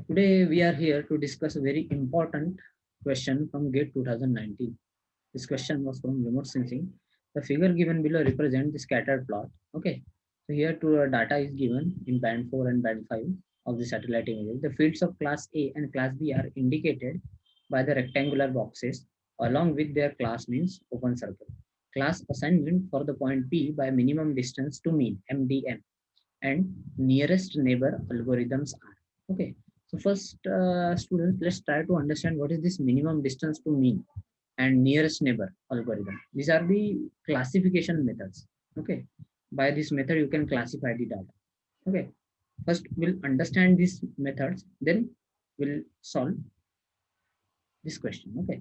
Today we are here to discuss a very important question from GATE 2019. This question was from remote sensing. The figure given below represents the scattered plot. Okay, so here two data is given in band 4 and band 5 of the satellite images. The fields of class A and class B are indicated by the rectangular boxes along with their class means open circle. Class assignment for the point P by minimum distance to mean MDM and nearest neighbor algorithms are. Okay, so first students, let's try to understand what is this minimum distance to mean and nearest neighbor algorithm. These are the classification methods. Okay, by this method you can classify the data. Okay, first we'll understand these methods, then we'll solve this question. Okay,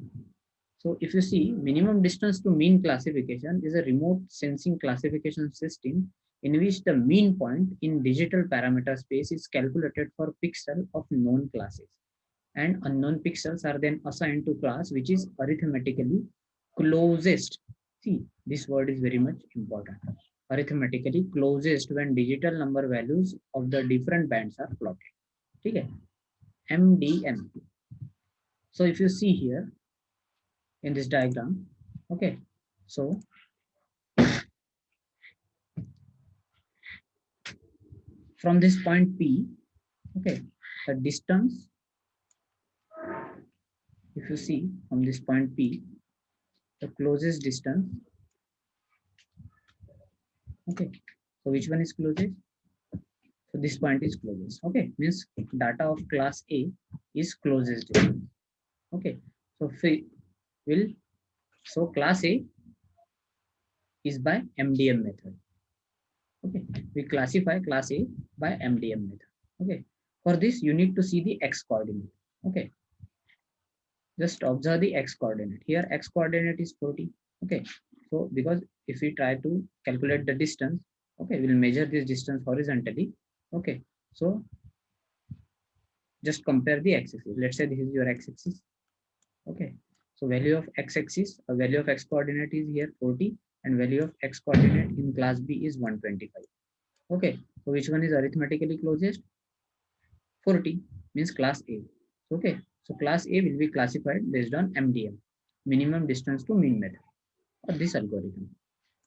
so if you see, minimum distance to mean classification is a remote sensing classification system in which the mean point in digital parameter space is calculated for pixel of known classes, and unknown pixels are then assigned to class which is arithmetically closest. See, this word is very much important. Arithmetically closest when digital number values of the different bands are plotted. Okay, MDM. So if you see here in this diagram, okay, so from this point P, okay, the distance, if you see from this point P, the closest distance, okay, so which one is closest? So this point is closest, okay, means data of class A is closest distance, okay, so will, so class A is by MDM method, okay, we classify class A by MDM method, okay, for this you need to see the X coordinate, okay, just observe the X coordinate. Here X coordinate is 40. Okay, so because if we try to calculate the distance, okay, we'll measure this distance horizontally. Okay, so just compare the x-axis. Let's say this is your x-axis. Okay, so value of x-axis, a value of X coordinate is here 40, and value of X coordinate in class B is 125. Okay, so which one is arithmetically closest? 40 means class A. Okay, so class A will be classified based on MDM, minimum distance to mean method, or this algorithm.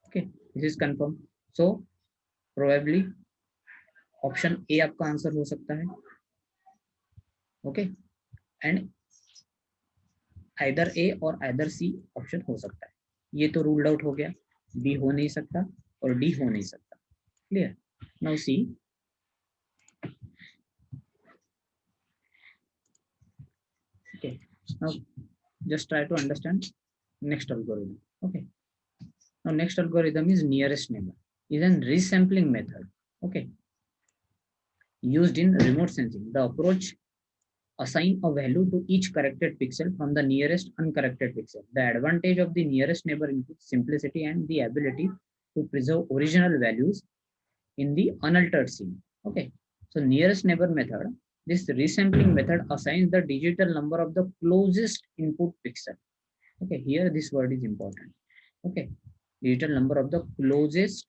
Okay, this is confirmed. So probably option A आपका answer हो सकता है. Okay, and either ए और either C option हो सकता है. ये तो रूल्ड आउट हो गया, बी हो नहीं सकता और डी हो नहीं सकता. Clear? Now see, okay, now just try to understand next algorithm. Okay, now next algorithm is nearest neighbor, is an resampling method, okay, used in remote sensing. The approach assign a value to each corrected pixel from the nearest uncorrected pixel. The advantage of the nearest neighbor includes simplicity and the ability to preserve original values in the unaltered scene. Okay, so nearest neighbor method, this resampling method assigns the digital number of the closest input pixel. Okay, here this word is important. Okay, digital number of the closest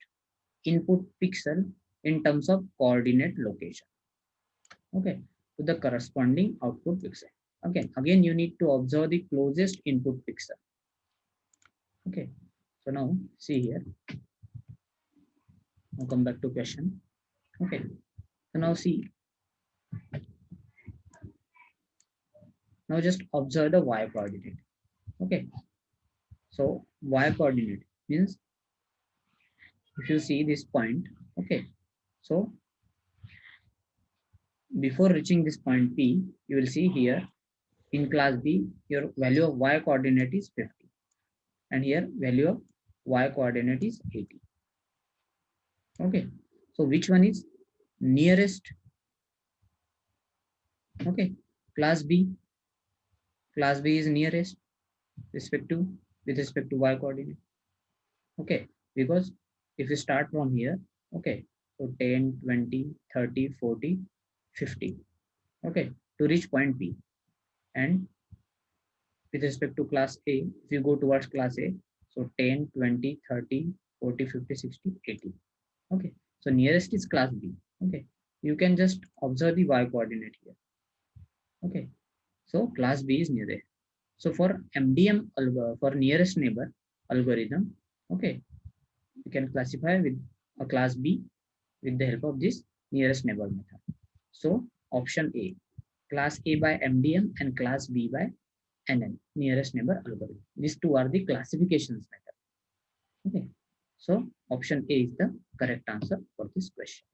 input pixel in terms of coordinate location. Okay, to the corresponding output pixel. Again you need to observe the closest input pixel. Okay, so now see here, now come back to question. Okay, so now see, now just observe the y coordinate. Okay, so y coordinate means if you see this point, okay, so before reaching this point P, you will see here in class B, your value of y coordinate is 50, and here value of y coordinate is 80. Okay, so which one is nearest? Okay, class B, class B is nearest respect to, with respect to y coordinate. Okay, because if you start from here, okay, so 10, 20, 30, 40, 50, okay, to reach point P, and with respect to class A, if you go towards class A, so 10, 20, 30, 40, 50, 60, 80. Okay, so nearest is class B. Okay, you can just observe the y coordinate here. Okay, so class B is near there. So for MDM for nearest neighbor algorithm, okay, you can classify with a class B with the help of this nearest neighbor method. So option A, class A by MDM and class B by NN, nearest neighbor algorithm. These two are the classifications method. Okay, so option A is the correct answer for this question.